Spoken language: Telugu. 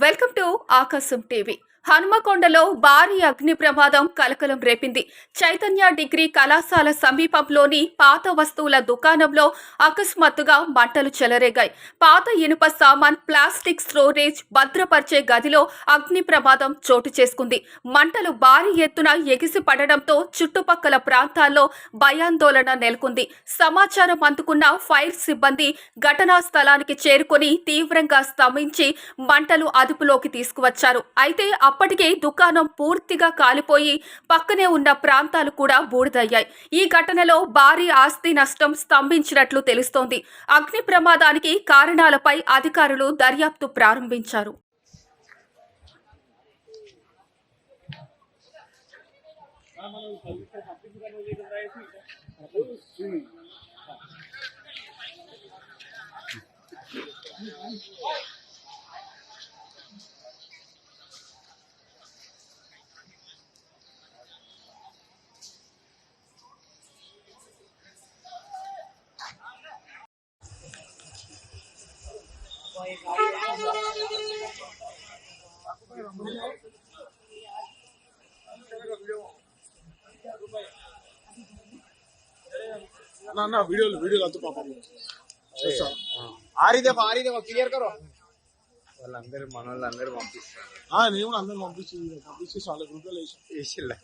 వెల్కమ్ టు ఆకాశం టీవీ. హనుమకొండలో భారీ అగ్ని ప్రమాదం కలకలం రేపింది. చైతన్య డిగ్రీ కళాశాల సమీపంలోని పాత వస్తువుల దుకాణంలో అకస్మాత్తుగా మంటలు చెలరేగాయి. పాత ఇనుప సామాన్, ప్లాస్టిక్ స్టోరేజ్ భద్రపరిచే గదిలో అగ్ని ప్రమాదం చోటు చేసుకుంది. మంటలు భారీ ఎత్తున ఎగిసి పడడంతో చుట్టుపక్కల ప్రాంతాల్లో భయాందోళన నెలకొంది. సమాచారం అందుకున్న ఫైర్ సిబ్బంది ఘటనా స్థలానికి చేరుకొని తీవ్రంగా స్తంభించి మంటలు అదుపులోకి తీసుకువచ్చారు. అయితే అప్పటికే దుకాణం పూర్తిగా కాలిపోయి పక్కనే ఉన్న ప్రాంతాలు కూడా బూడిదయ్యాయి. ఈ ఘటనలో భారీ ఆస్తి నష్టం స్తంభించినట్లు తెలుస్తోంది. అగ్ని ప్రమాదానికి కారణాలపై అధికారులు దర్యాప్తు ప్రారంభించారు. ना वीडियो वीडियो तो पापा आ रही देखो क्लियर करो వాళ్ళందరూ మన వాళ్ళందరూ పంపిస్తారు. నేను కూడా అందరు పంపించి చాలా గ్రూప్లో వేసిల్లా